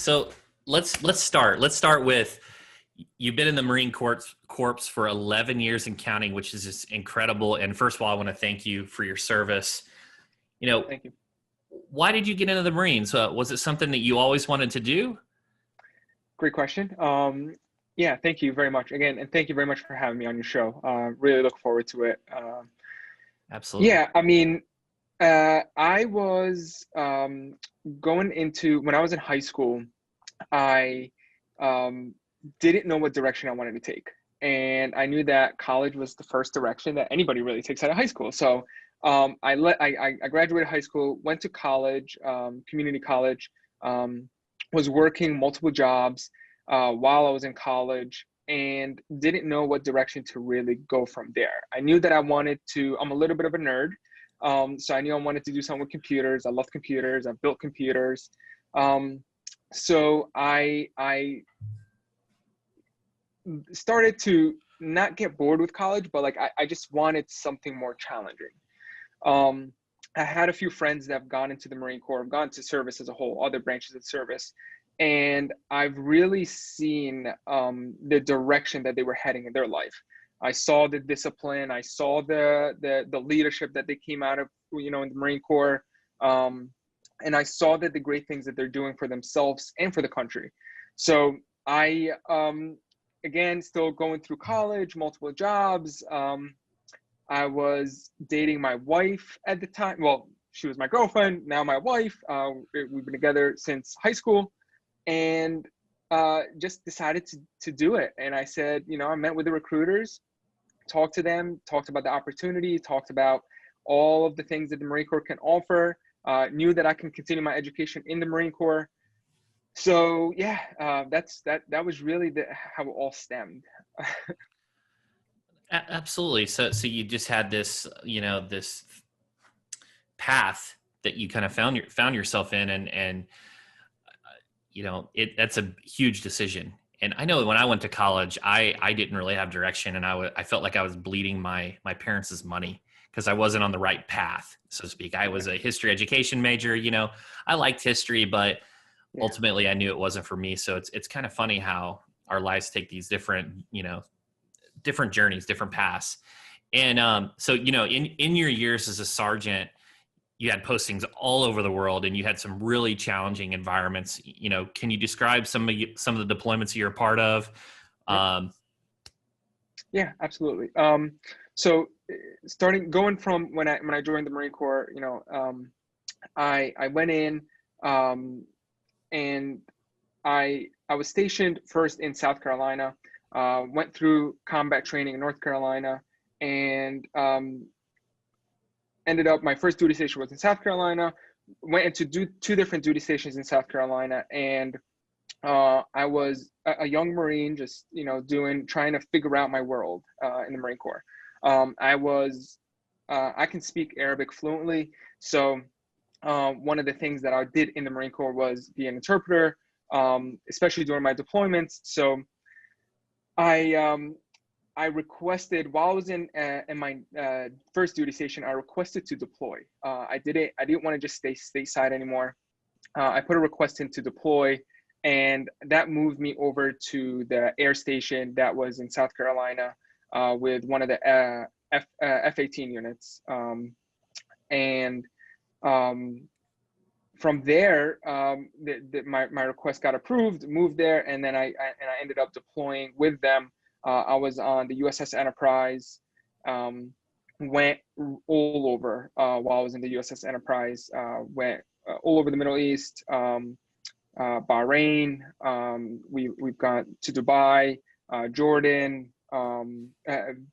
So let's start. Let's start with you've been in the Marine Corps for 11 years and counting, which is just incredible. And first of all, I want to thank you for your service. You know, Thank you. why did you get into the Marines? Was it something that you always wanted to do? Great question. Yeah, thank you very much again, and thank you very much for having me on your show. Really look forward to it. Absolutely. Yeah, I mean, I was going into when I was in high school. I um, didn't know what direction I wanted to take, and I knew that college was the first direction that anybody really takes out of high school. So I graduated high school, went to college, community college, was working multiple jobs while I was in college, and didn't know what direction to really go from there. I knew that I wanted to. I'm a little bit of a nerd. So I knew I wanted to do something with computers. I love computers. I built computers. Um, so I started to not get bored with college, but like I just wanted something more challenging. Um, I had a few friends that have gone into the Marine Corps, have gone to service as a whole, other branches of service, and I've really seen the direction that they were heading in their life. I saw the discipline, I saw the leadership that they came out of, in the Marine Corps, um, and I saw that the great things that they're doing for themselves and for the country. So I again, still going through college, multiple jobs. I was dating my wife at the time. Well, she was my girlfriend, now my wife. We've been together since high school, and just decided to do it. And I said, I met with the recruiters, talked to them, talked about the opportunity, talked about all of the things that the Marine Corps can offer, knew that I can continue my education in the Marine Corps. So yeah, that was really how it all stemmed. Absolutely. So you just had this, this path that you kind of found yourself in, and that's a huge decision. And I know when I went to college, I didn't really have direction, and I felt like I was bleeding my parents' money because I wasn't on the right path, so to speak. I was a history education major. I liked history, but Yeah. ultimately I knew it wasn't for me. So it's kind of funny how our lives take these different journeys, different paths. And so in your years as a sergeant, you had postings all over the world, and you had some really challenging environments. Can you describe some of the deployments you're a part of? Yeah, Um, yeah, absolutely. So going from when I joined the Marine Corps, I went in, um, and I was stationed first in South Carolina, went through combat training in North Carolina, and ended up my first duty station was in South Carolina. Went into two different duty stations in South Carolina, and I was a young Marine, just trying to figure out my world in the Marine Corps. I can speak Arabic fluently, so one of the things that I did in the Marine Corps was be an interpreter, especially during my deployments. So I I requested while I was in my first duty station. I requested to deploy. I didn't want to just stay stateside anymore. I put a request in to deploy, and that moved me over to the air station that was in South Carolina with one of the F-18 units, and um, from there, my request got approved, moved there, and then I ended up deploying with them. I was on the USS Enterprise, um, went all over while I was in the USS Enterprise, went all over the Middle East, Bahrain. We've gone to Dubai, Jordan,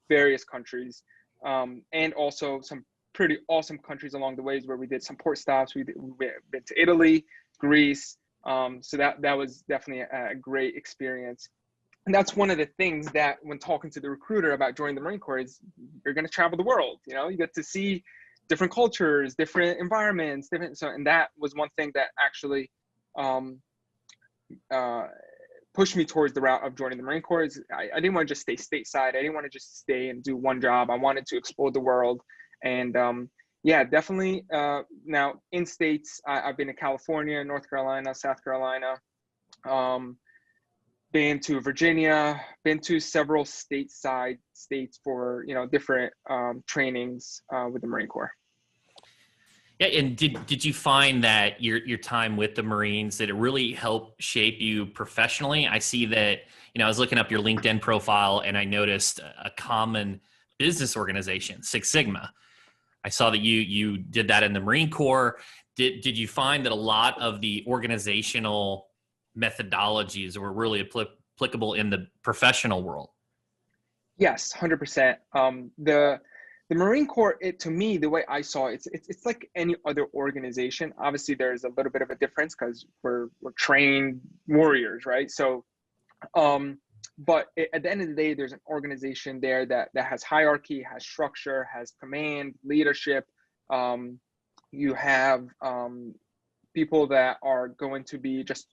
various countries, and also some pretty awesome countries along the ways where we did some port stops. We've been to Italy, Greece. So that was definitely a great experience. And that's one of the things that when talking to the recruiter about joining the Marine Corps is you're going to travel the world. You get to see different cultures, different environments, and that was one thing that actually um, uh, pushed me towards the route of joining the Marine Corps. I didn't want to just stay stateside. I didn't want to just stay and do one job. I wanted to explore the world. And yeah, definitely. Now in states, I've been to California, North Carolina, South Carolina, Been to Virginia, been to several stateside states for, different trainings with the Marine Corps. Yeah, and did you find that your time with the Marines, that it really helped shape you professionally? I see that, I was looking up your LinkedIn profile and I noticed a common business organization, Six Sigma. I saw that you did that in the Marine Corps. Did you find that a lot of the organizational methodologies were really applicable in the professional world? Yes, 100%. The Marine Corps, to me, the way I saw it, it's like any other organization. Obviously, there's a little bit of a difference because we're trained warriors, right? So, but at the end of the day, there's an organization there that has hierarchy, has structure, has command, leadership. You have people that are going to be just,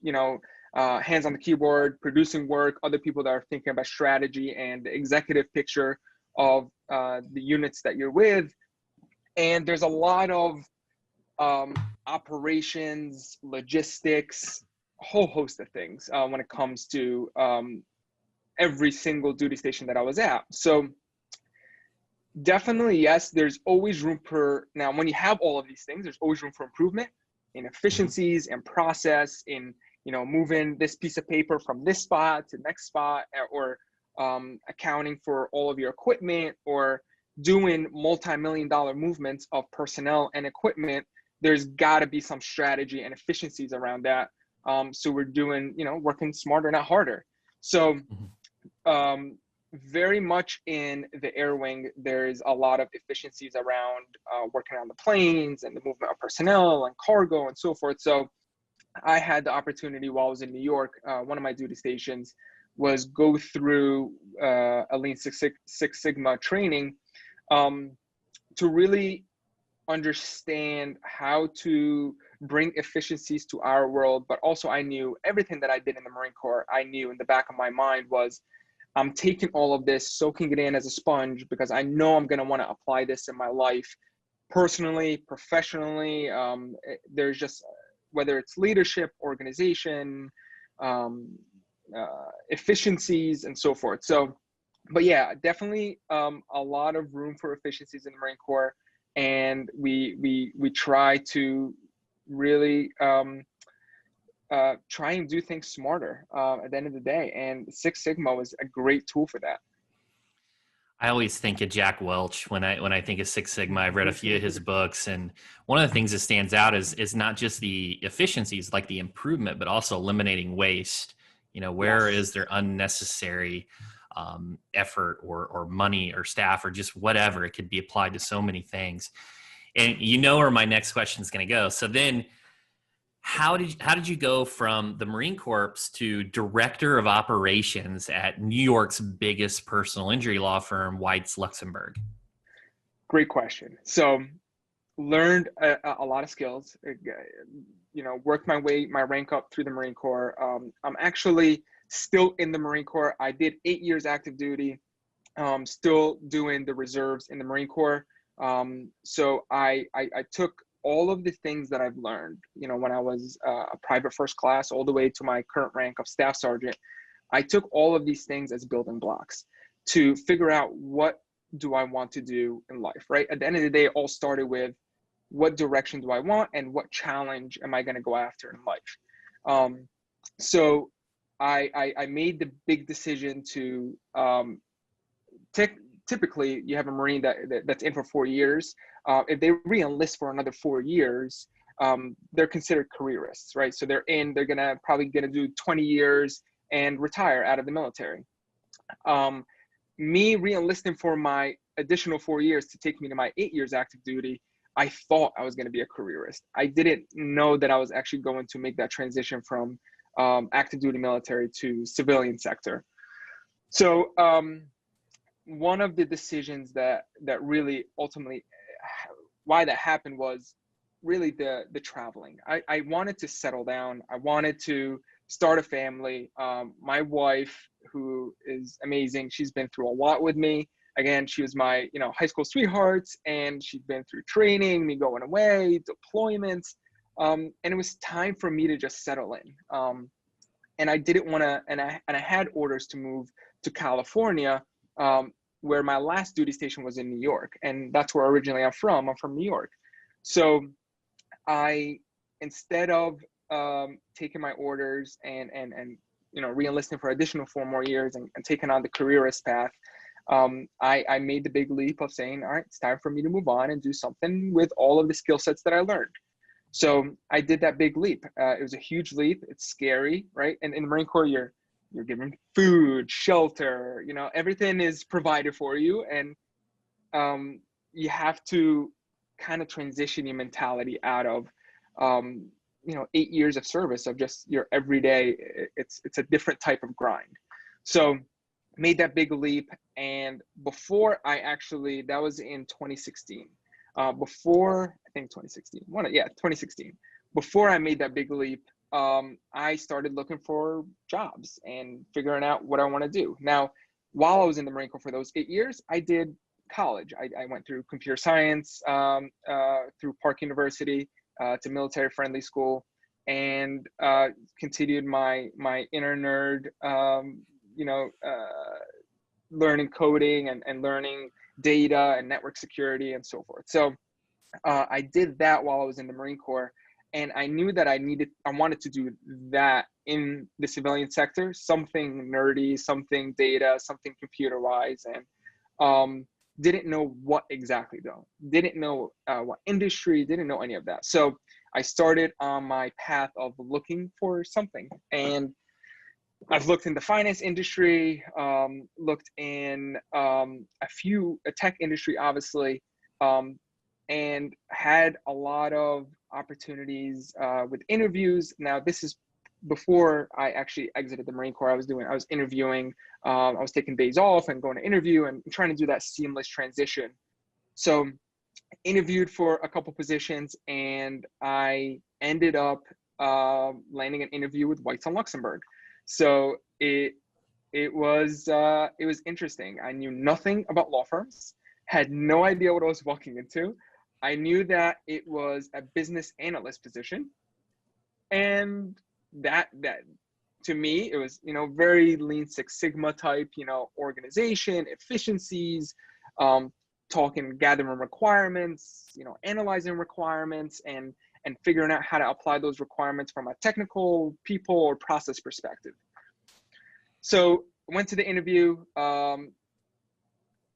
hands on the keyboard, producing work, other people that are thinking about strategy and the executive picture of the units that you're with. And there's a lot of operations, logistics, a whole host of things when it comes to every single duty station that I was at. So definitely, yes, there's always room for, now when you have all of these things, there's always room for improvement in efficiencies and process, in moving this piece of paper from this spot to the next spot, or accounting for all of your equipment, or doing multi-million-dollar movements of personnel and equipment. There's got to be some strategy and efficiencies around that. So we're doing, working smarter, not harder. So very much in the air wing, there's a lot of efficiencies around working on the planes and the movement of personnel and cargo and so forth. So I had the opportunity while I was in New York, one of my duty stations was go through a Lean Six Sigma training to really understand how to bring efficiencies to our world. But also I knew everything that I did in the Marine Corps, I knew in the back of my mind was, I'm taking all of this, soaking it in as a sponge, because I know I'm going to want to apply this in my life, personally, professionally. There's just, whether it's leadership, organization, efficiencies, and so forth. So, but yeah, definitely a lot of room for efficiencies in the Marine Corps, and we try to really try and do things smarter at the end of the day. And Six Sigma was a great tool for that. I always think of Jack Welch when I think of Six Sigma. I've read a few of his books, and one of the things that stands out is not just the efficiencies, like the improvement, but also eliminating waste. Where Yes. is there unnecessary effort or money or staff or just whatever? It could be applied to so many things. And where my next question is going to go. So then, how did you go from the Marine Corps to director of operations at New York's biggest personal injury law firm, Weitz Luxenberg? Great question. So learned a lot of skills, worked my rank up through the Marine Corps. I'm actually still in the Marine Corps. I did 8 years active duty, still doing the reserves in the Marine Corps. So I took all of the things that I've learned, when I was a private first class, all the way to my current rank of staff sergeant. I took all of these things as building blocks to figure out, what do I want to do in life, right? At the end of the day, it all started with, what direction do I want and what challenge am I going to go after in life? So I made the big decision to typically you have a Marine that's in for 4 years. If they re-enlist for another 4 years, they're considered careerists, right? So they're probably gonna do 20 years and retire out of the military. Me re-enlisting for my additional 4 years to take me to my 8 years active duty, I thought I was going to be a careerist. I didn't know that I was actually going to make that transition from active duty military to civilian sector. So one of the decisions that really ultimately, why that happened, was really the traveling. I wanted to settle down. I wanted to start a family. My wife, who is amazing, she's been through a lot with me. Again, she was my, high school sweetheart, and she'd been through training, me going away, deployments, and it was time for me to just settle in. and I didn't want to, and I had orders to move to California, where my last duty station was in New York, and that's where originally I'm from. I'm from New York. So I, instead of taking my orders and re-enlisting for additional 4 more years and taking on the careerist path, I made the big leap of saying, all right, it's time for me to move on and do something with all of the skill sets that I learned. So I did that big leap. It was a huge leap. It's scary, right? And in the Marine Corps, you're given food, shelter, everything is provided for you. And you have to kind of transition your mentality out of, 8 years of service of just your everyday. It's a different type of grind. So made that big leap. And before that was in 2016. Before, I think 2016, 2016. Before I made that big leap, I started looking for jobs and figuring out what I want to do. Now, while I was in the Marine Corps for those 8 years, I did college. I went through computer science, through Park University, to military-friendly school, and continued my inner nerd, learning coding and learning data and network security and so forth. So I did that while I was in the Marine Corps, and I knew that I wanted to do that in the civilian sector, something nerdy, something data, something computer-wise, and didn't know what exactly though. Didn't know what industry, didn't know any of that. So I started on my path of looking for something, and I've looked in the finance industry, looked in a tech industry, obviously, and had a lot of opportunities with interviews. Now, this is before I actually exited the Marine Corps. I was interviewing, I was taking days off and going to interview and trying to do that seamless transition. So interviewed for a couple positions, and I ended up landing an interview with Weitz Luxenberg. So it was interesting. I knew nothing about law firms, had no idea what I was walking into. I knew that it was a business analyst position, and that to me, it was, very Lean Six Sigma type, organization, efficiencies, gathering requirements, analyzing requirements, and figuring out how to apply those requirements from a technical, people, or process perspective. So I went to the interview,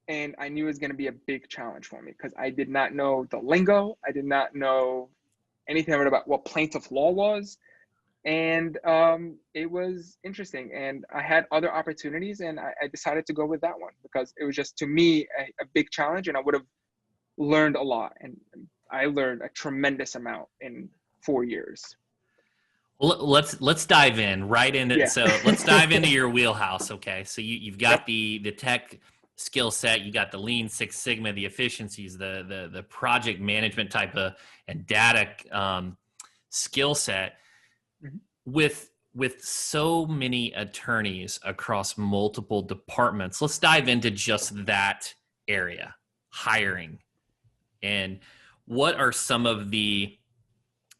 and I knew it was going to be a big challenge for me because I did not know the lingo. I did not know anything about what plaintiff law was. And it was interesting. And I had other opportunities, and I decided to go with that one because it was just, to me, a big challenge, and I would have learned a lot. And I learned a tremendous amount in 4 years. Well, let's dive in right into. Yeah. So let's dive into your wheelhouse. Okay, so you've got the tech skill set, you got the Lean Six Sigma, the efficiencies, the project management type of and data skill set. Mm-hmm. With so many attorneys across multiple departments, let's dive into just that area, hiring, and what are some of the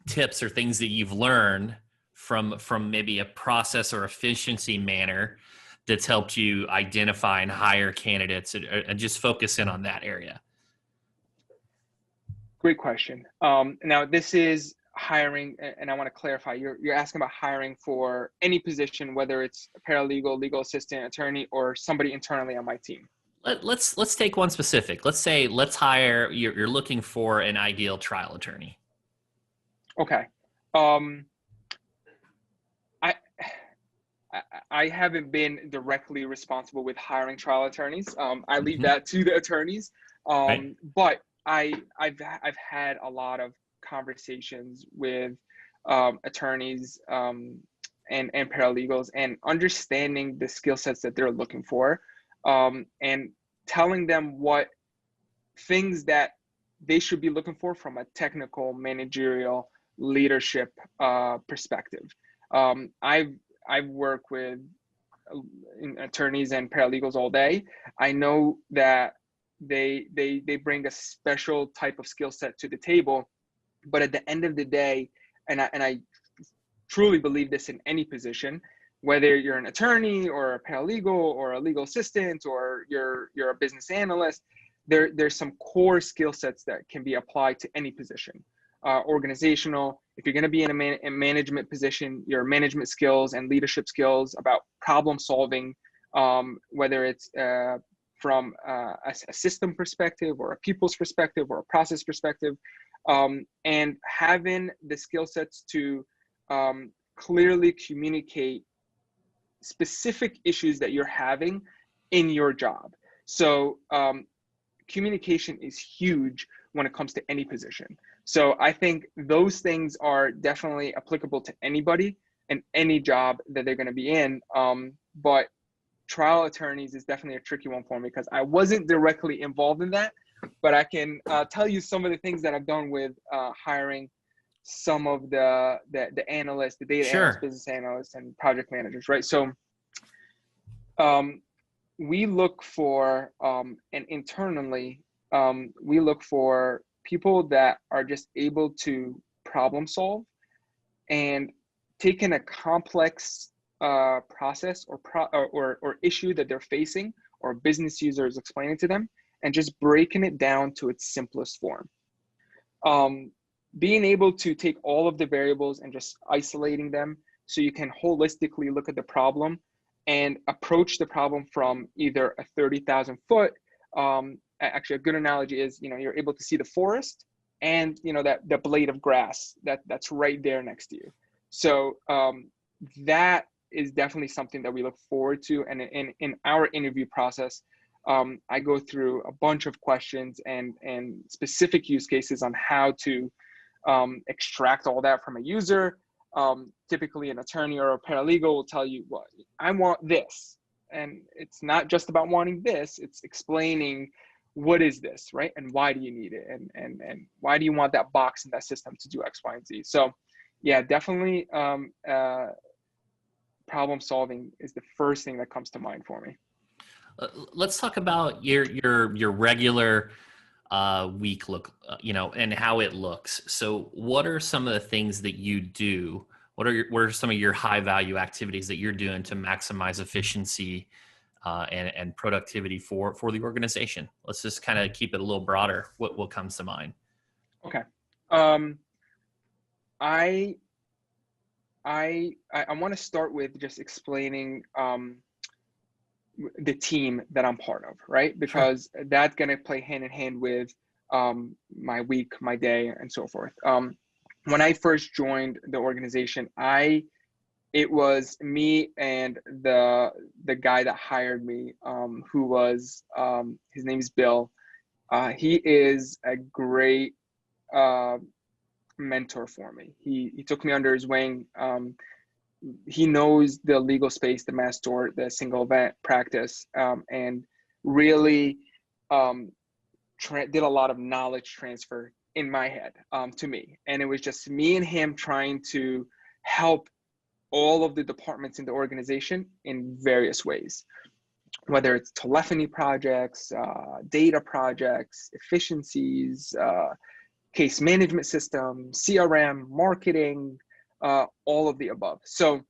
tips or things that you've learned from maybe a process or efficiency manner that's helped you identify and hire candidates, and just focus in on that area? Great question. Now this is hiring, and I want to clarify, you're asking about hiring for any position, whether it's a paralegal, legal assistant, attorney, or somebody internally on my team. Let's take one specific. Let's hire, you're looking for an ideal trial attorney. Okay. I haven't been directly responsible with hiring trial attorneys. I leave that to the attorneys. Right. But I've had a lot of conversations with attorneys and paralegals, and understanding the skill sets that they're looking for, and telling them what things that they should be looking for from a technical, managerial, leadership perspective. I've worked with attorneys and paralegals all day. I know that they bring a special type of skill set to the table, but at the end of the day, and I truly believe this in any position, whether you're an attorney or a paralegal or a legal assistant or you're a business analyst, there's some core skill sets that can be applied to any position. Organizational, if you're going to be in a management position, your management skills and leadership skills about problem solving, whether it's from a system perspective or a people's perspective or a process perspective, and having the skill sets to clearly communicate specific issues that you're having in your job. So communication is huge when it comes to any position. So I think those things are definitely applicable to anybody and any job that they're going to be in. But trial attorneys is definitely a tricky one for me because I wasn't directly involved in that, but I can tell you some of the things that I've done with hiring some of the analysts, the data analysts, business analysts, and project managers, right? So we look for, and internally, we look for people that are just able to problem solve and taking a complex process or issue that they're facing or business user is explaining to them and just breaking it down to its simplest form. Being able to take all of the variables and just isolating them so you can holistically look at the problem and approach the problem from either a 30,000 foot, actually a good analogy is, you're able to see the forest and, that the blade of grass that's right there next to you. So that is definitely something that we look forward to. And in our interview process, I go through a bunch of questions and specific use cases on how to extract all that from a user. Typically an attorney or a paralegal will tell you, well, I want this. And it's not just about wanting this, it's explaining what is this, right? And why do you need it? And why do you want that box in that system to do X, Y, and Z? So yeah, definitely problem solving is the first thing that comes to mind for me. Let's talk about your regular week look, and how it looks. So what are some of the things that you do? What are some of your high value activities that you're doing to maximize efficiency and productivity for the organization? Let's just kind of keep it a little broader. What comes to mind? Okay. I want to start with just explaining the team that I'm part of, right? Because sure, that's going to play hand in hand with my week, my day, and so forth. When I first joined the organization, it was me and the guy that hired me, who was, his name is Bill. He is a great mentor for me. He took me under his wing. He knows the legal space, the mass tort, the single event practice, and really did a lot of knowledge transfer in my head to me. And it was just me and him trying to help all of the departments in the organization in various ways, whether it's telephony projects, data projects, efficiencies, case management system, CRM, marketing, all of the above. So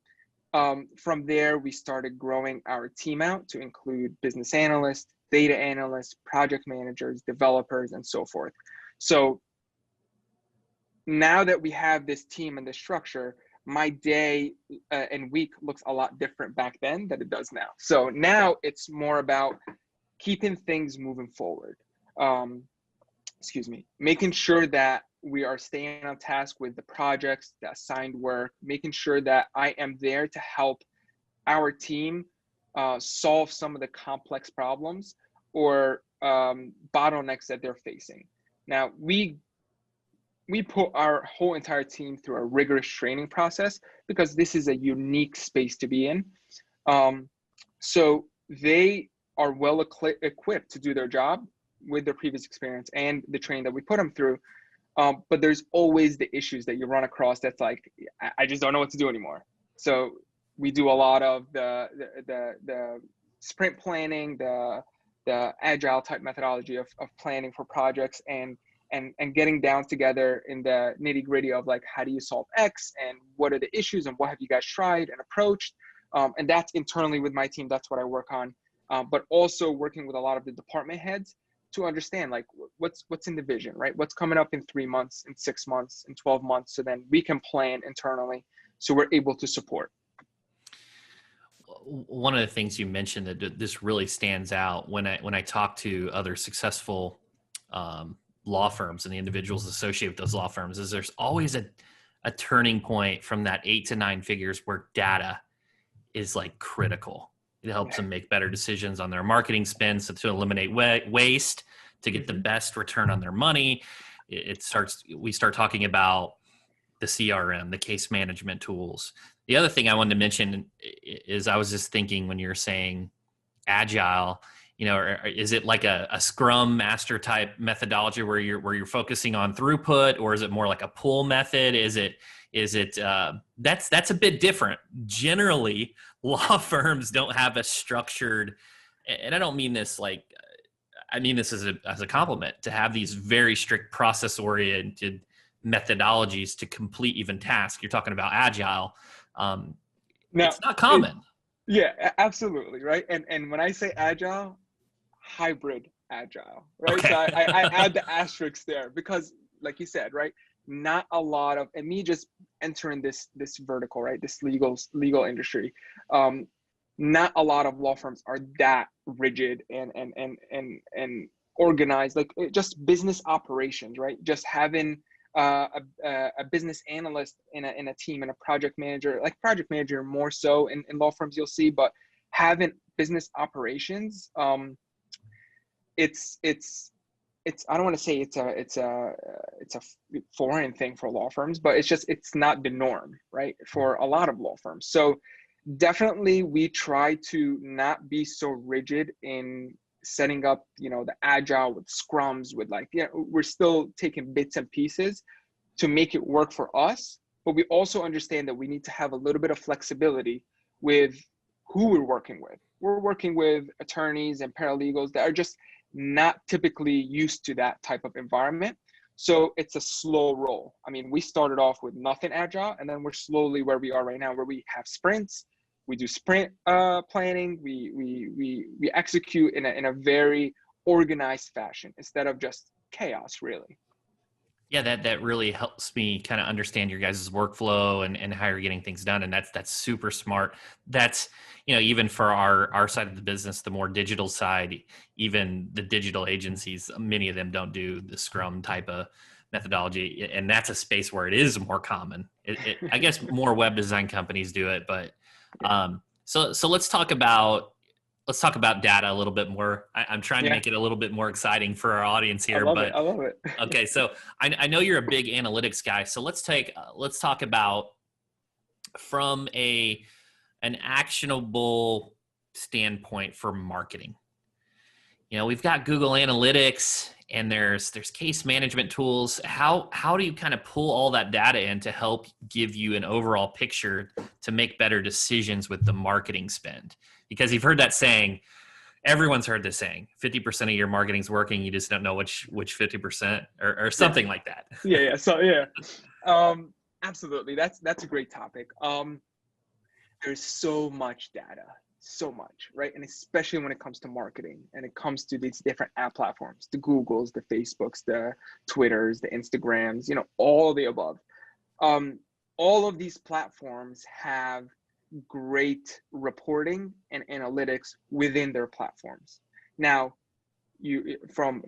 from there, we started growing our team out to include business analysts, data analysts, project managers, developers, and so forth. So now that we have this team and this structure, my day and week looks a lot different back then than it does now. So now it's more about keeping things moving forward. Making sure that we are staying on task with the projects, the assigned work, making sure that I am there to help our team solve some of the complex problems or bottlenecks that they're facing. Now, we put our whole entire team through a rigorous training process because this is a unique space to be in. So they are well equipped to do their job with their previous experience and the training that we put them through. But there's always the issues that you run across that's like, I just don't know what to do anymore. So we do a lot of the sprint planning, the agile type methodology of planning for projects and getting down together in the nitty gritty of like, how do you solve X and what are the issues and what have you guys tried and approached? And that's internally with my team. That's what I work on. But also working with a lot of the department heads to understand like what's in the vision, right? What's coming up in 3 months, in 6 months, in 12 months. So then we can plan internally so we're able to support. One of the things you mentioned that this really stands out when I talk to other successful law firms and the individuals associated with those law firms is there's always a turning point from that 8 to 9 figures where data is like critical. It helps them make better decisions on their marketing spend, so to eliminate waste, to get the best return on their money. We start talking about the CRM, the case management tools. The other thing I wanted to mention is I was just thinking when you're saying agile, is it like a Scrum Master type methodology where you're focusing on throughput, or is it more like a pull method? Is it that's a bit different. Generally, law firms don't have a structured, and I don't mean this like, I mean this as a compliment, to have these very strict process oriented methodologies to complete even tasks. You're talking about agile. Now, it's not common. Yeah, absolutely. Right. And when I say agile, hybrid agile, right? Okay. So I add the asterisk there because like you said, right, not a lot of, and me just entering this vertical, right, this legal industry, not a lot of law firms are that rigid and organized, like just business operations, right? Just having a business analyst in a team and a project manager, like project manager more so in law firms you'll see, but having business operations, it's I don't want to say it's a foreign thing for law firms, but it's not the norm, right, for a lot of law firms. So definitely we try to not be so rigid in setting up, the agile with scrums, with like, we're still taking bits and pieces to make it work for us, but we also understand that we need to have a little bit of flexibility with who we're working with. We're working with attorneys and paralegals that are just not typically used to that type of environment. So it's a slow roll. I mean, we started off with nothing agile, and then we're slowly where we are right now, where we have sprints. We do sprint planning. We execute in a very organized fashion instead of just chaos, really. Yeah, that really helps me kind of understand your guys' workflow and how you're getting things done. And that's super smart. That's, even for our side of the business, the more digital side, even the digital agencies, many of them don't do the Scrum type of methodology. And that's a space where it is more common. I guess more web design companies do it, but so let's talk about data a little bit more. I'm trying to make it a little bit more exciting for our audience here. I love it. Okay, so I know you're a big analytics guy. So let's talk about from an actionable standpoint for marketing. We've got Google Analytics and there's case management tools. How do you kind of pull all that data in to help give you an overall picture to make better decisions with the marketing spend? Because you've heard that saying, everyone's heard this saying, 50% of your marketing's working, you just don't know which 50% or something like that. Yeah. So absolutely. That's a great topic. There's so much data, so much, right? And especially when it comes to marketing and it comes to these different app platforms, the Googles, the Facebooks, the Twitters, the Instagrams, all the above. All of these platforms have great reporting and analytics within their platforms. Now, you from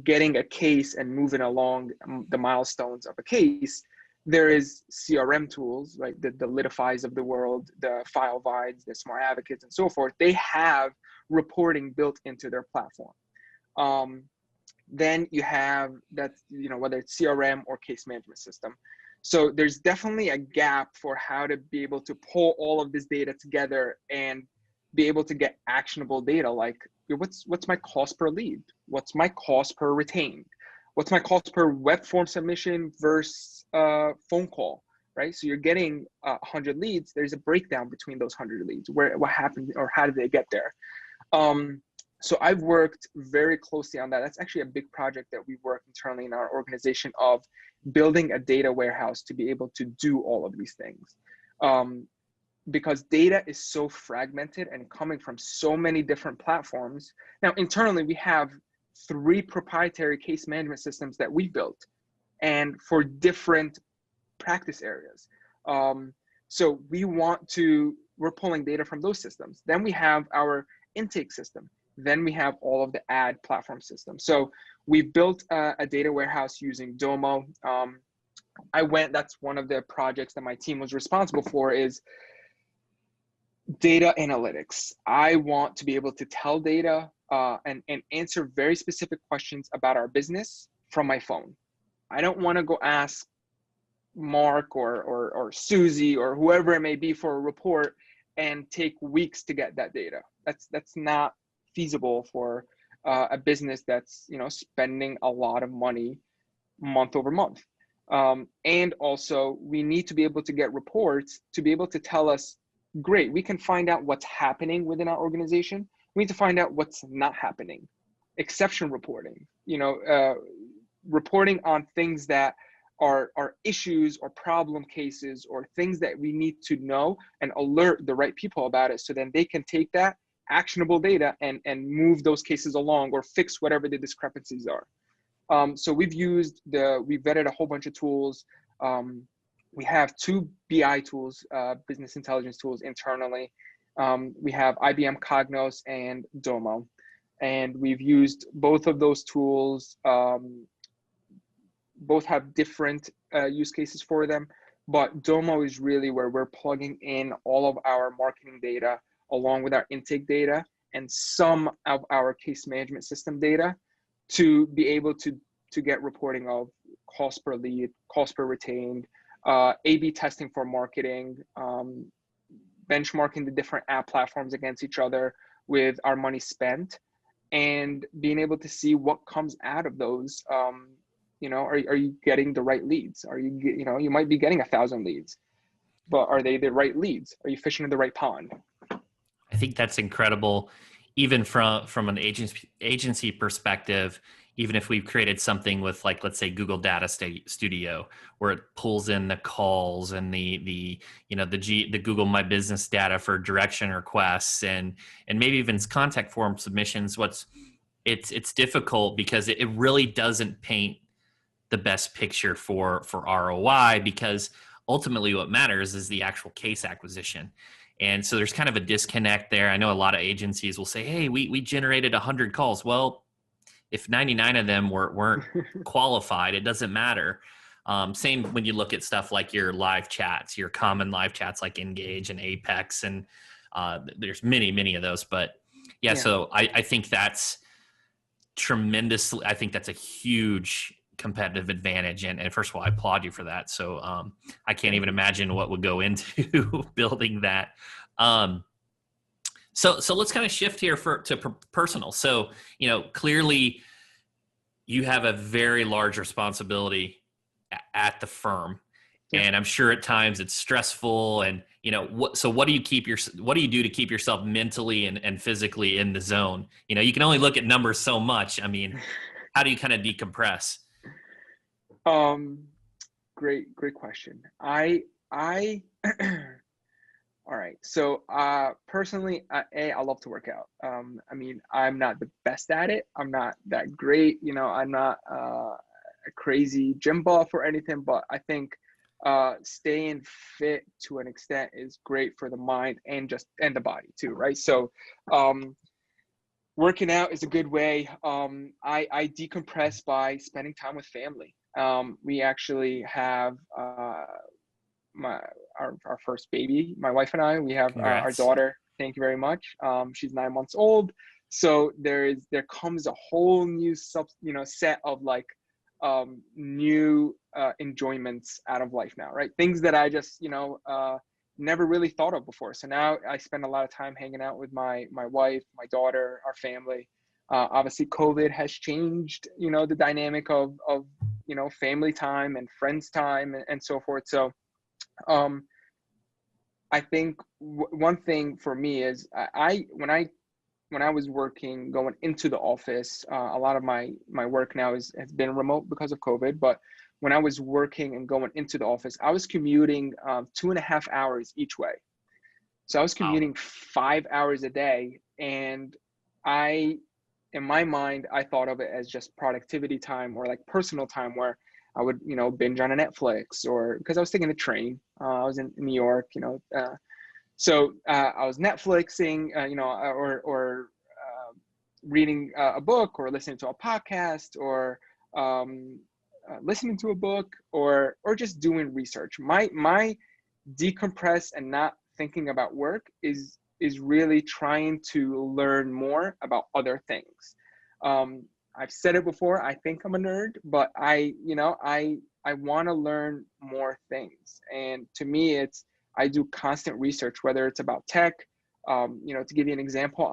getting a case and moving along the milestones of a case, there is CRM tools, like the Litifys of the world, the FileVides, the Smart Advocates, and so forth. They have reporting built into their platform. Then you have that, whether it's CRM or case management system. So there's definitely a gap for how to be able to pull all of this data together and be able to get actionable data, like what's my cost per lead? What's my cost per retained? What's my cost per web form submission versus phone call, right? So you're getting 100 leads. There's a breakdown between those 100 leads. What happened or how did they get there? So I've worked very closely on that. That's actually a big project that we work internally in our organization, of building a data warehouse to be able to do all of these things. because data is so fragmented and coming from so many different platforms. Now, internally, we have 3 proprietary case management systems that we built, and for different practice areas. So we're pulling data from those systems. Then we have our intake system. Then we have all of the ad platform systems. So we built a data warehouse using Domo. That's one of the projects that my team was responsible for, is data analytics. I want to be able to tell data and answer very specific questions about our business from my phone. I don't want to go ask Mark or Susie or whoever it may be for a report and take weeks to get that data. That's not feasible for a business that's spending a lot of money month over month. And also, we need to be able to get reports to be able to tell us, great, we can find out what's happening within our organization. We need to find out what's not happening. Exception reporting, reporting on things that are issues or problem cases or things that we need to know and alert the right people about it, so then they can take that actionable data and move those cases along or fix whatever the discrepancies are. So we've vetted a whole bunch of tools. We have 2 BI tools, business intelligence tools internally. We have IBM Cognos and Domo, and we've used both of those tools. Both have different use cases for them, but Domo is really where we're plugging in all of our marketing data along with our intake data and some of our case management system data to be able to get reporting of cost per lead, cost per retained, A/B testing for marketing, benchmarking the different app platforms against each other with our money spent, and being able to see what comes out of those. Are you getting the right leads? You might be getting 1,000 leads, but are they the right leads? Are you fishing in the right pond? I think that's incredible. Even from an agency perspective, even if we've created something with, like, let's say Google Data Studio, where it pulls in the calls and the Google My Business data for direction requests and maybe even contact form submissions. It's difficult because it really doesn't paint the best picture for ROI, because ultimately what matters is the actual case acquisition. And so there's kind of a disconnect there. I know a lot of agencies will say, hey, we generated 100 calls. Well, if 99 of them weren't qualified, it doesn't matter. Same when you look at stuff like your live chats, your common live chats like Engage and Apex, and there's many of those. But yeah. So I think that's tremendously, I think that's a huge competitive advantage. And first of all, I applaud you for that. So I can't even imagine what would go into building that. So let's kind of shift here to personal. So, clearly you have a very large responsibility at the firm, and I'm sure at times it's stressful. And what do you do to keep yourself mentally and physically in the zone? You can only look at numbers so much. I mean, how do you kind of decompress? Great question. I all right. So, personally, I love to work out. I mean, I'm not the best at it. I'm not that great. I'm not a crazy gym buff or anything, but I think staying fit to an extent is great for the mind and the body too, right? So, working out is a good way. I decompress by spending time with family. We actually have our first baby, my wife and I. We have our daughter. Thank you very much. She's 9 months old. So there comes a whole new set of new enjoyments out of life now, right? Things that I just never really thought of before. So now I spend a lot of time hanging out with my wife, my daughter, our family. Obviously, COVID has changed the dynamic of family time and friends time and so forth. So I think one thing for me is when I was working, going into the office, a lot of my work now has been remote because of COVID. But when I was working and going into the office, I was commuting 2.5 hours each way. So I was Wow. commuting 5 hours a day, and I, in my mind, I thought of it as just productivity time or like personal time where I would, binge on a Netflix, or because I was taking the train. I was in New York, so I was Netflixing, or reading a book, or listening to a podcast, or um, listening to a book, or just doing research. My decompress and not thinking about work is really trying to learn more about other things. Um, I've said it before. I think I'm a nerd, but I want to learn more things. And to me, I do constant research, whether it's about tech. To give you an example,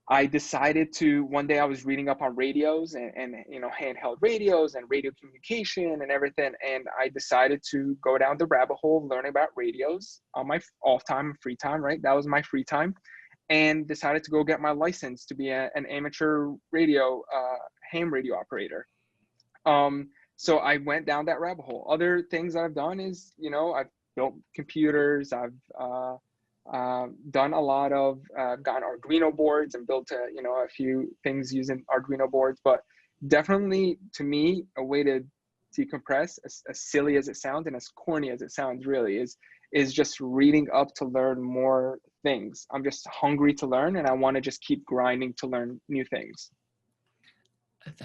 I decided to, one day I was reading up on radios and handheld radios and radio communication and everything. And I decided to go down the rabbit hole of learning about radios on my off time, free time, right? That was my free time. And decided to go get my license to be an amateur radio, ham radio operator. So I went down that rabbit hole. Other things I've done is, I've built computers. I've done a lot of gotten Arduino boards and built a few things using Arduino boards. But definitely, to me, a way to decompress, as silly as it sounds and as corny as it sounds, really is just reading up to learn more things. I'm just hungry to learn, and I want to just keep grinding to learn new things.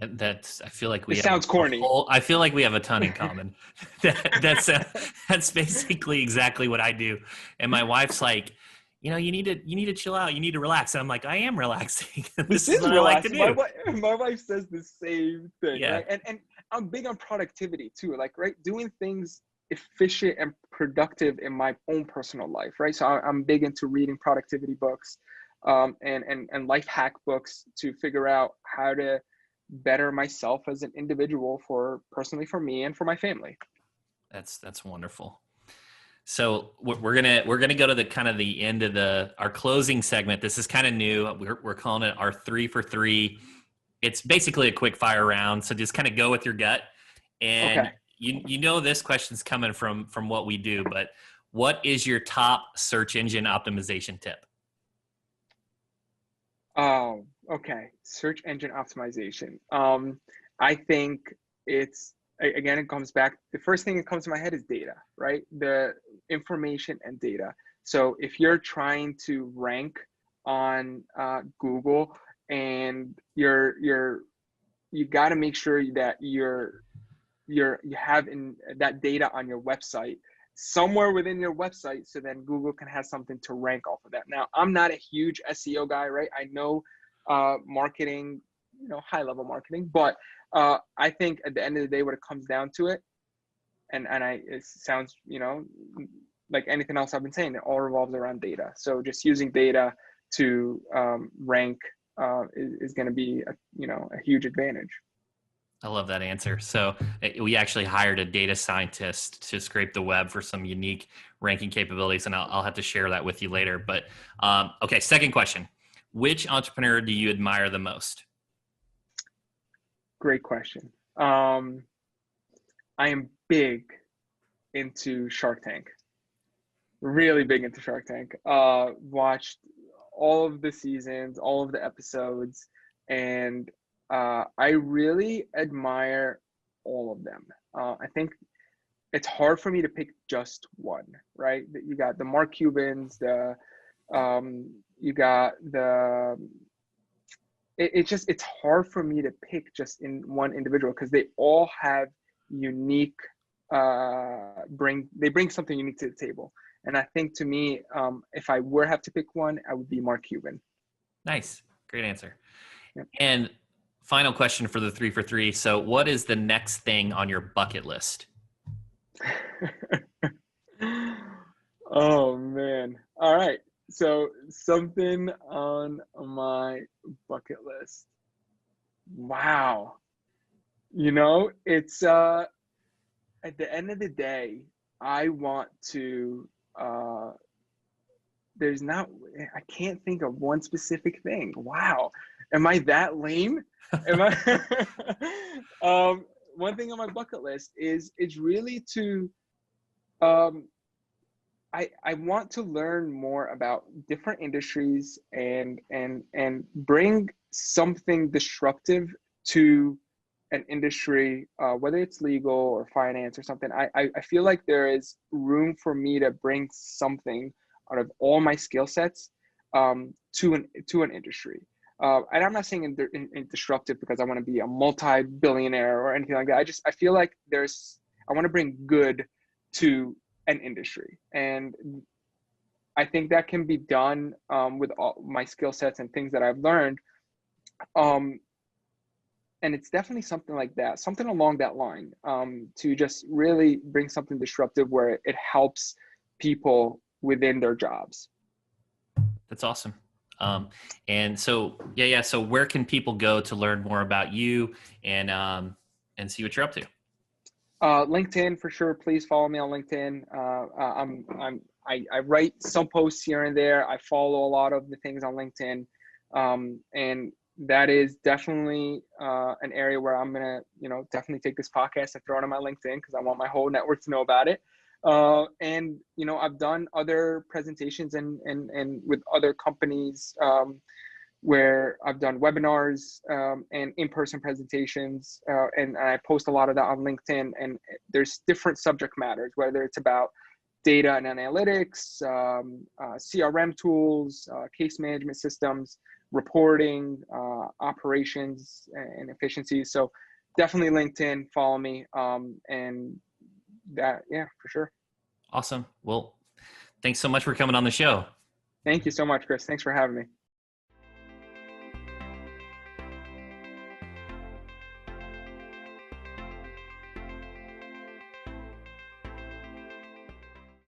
That's. I feel like we. It sounds corny. I feel like we have a ton in common. That's basically exactly what I do. And my wife's like, you need to chill out. You need to relax. And I'm like, I am relaxing. This is what relaxing. I like to do. My wife says the same thing. Yeah. Right? And I'm big on productivity too. Like, right, doing things efficient and productive in my own personal life. Right. So I'm big into reading productivity books, and life hack books to figure out how to better myself as an individual, personally for me and for my family. That's wonderful. So we're gonna go to the kind of the end of our closing segment. This is kind of new. We're calling it our 3 for 3. It's basically a quick fire round. So just kind of go with your gut. And okay. This question's coming from what we do, but what is your top search engine optimization tip? Oh, okay. Search engine optimization. I think it comes back. The first thing that comes to my head is data, right? The information and data. So if you're trying to rank on Google, and you got to make sure that you have that data on your website, somewhere within your website, so then Google can have something to rank off of that. Now, I'm not a huge SEO guy, right? I know marketing, high level marketing, but I think at the end of the day, what it comes down to it sounds, like anything else I've been saying, it all revolves around data. So just using data to rank is going to be a huge advantage. I love that answer. So we actually hired a data scientist to scrape the web for some unique ranking capabilities, and I'll have to share that with you later. But okay, second question. Which entrepreneur do you admire the most? Great question. I am big into Shark Tank. Really big into Shark Tank. Watched all of the seasons, all of the episodes, and I really admire all of them. I think it's hard for me to pick just one, right? You got the Mark Cubans, you got it's hard for me to pick just in one individual, because they all have unique, bring something unique to the table. And I think, to me, if I were have to pick one, I would be Mark Cuban. Nice. Great answer. Yep. And final question for the 3 for 3. So what is the next thing on your bucket list? Oh, man. All right. So something on my bucket list. Wow. It's at the end of the day, I want to, I can't think of one specific thing. Wow. Am I that lame? One thing on my bucket list is really to I want to learn more about different industries and bring something disruptive to an industry, whether it's legal or finance or something. I feel like there is room for me to bring something out of all my skill sets, to an industry. And I'm not saying in disruptive because I want to be a multi-billionaire or anything like that. I feel like I want to bring good to an industry, and I think that can be done, with all my skill sets and things that I've learned. Um, and it's definitely something like that, something along that line, to just really bring something disruptive where it helps people within their jobs. That's awesome. And so, yeah. So where can people go to learn more about you and see what you're up to? LinkedIn for sure. Please follow me on LinkedIn. I write some posts here and there. I follow a lot of the things on LinkedIn, and that is definitely an area where I'm gonna, definitely take this podcast and throw it on my LinkedIn because I want my whole network to know about it. And I've done other presentations and with other companies, where I've done webinars, and in-person presentations, and I post a lot of that on LinkedIn. And there's different subject matters, whether it's about data and analytics, CRM tools, case management systems, reporting, operations, and efficiencies. So definitely LinkedIn, follow me, and that, yeah, for sure. Awesome. Well, thanks so much for coming on the show. Thank you so much, Chris. Thanks for having me.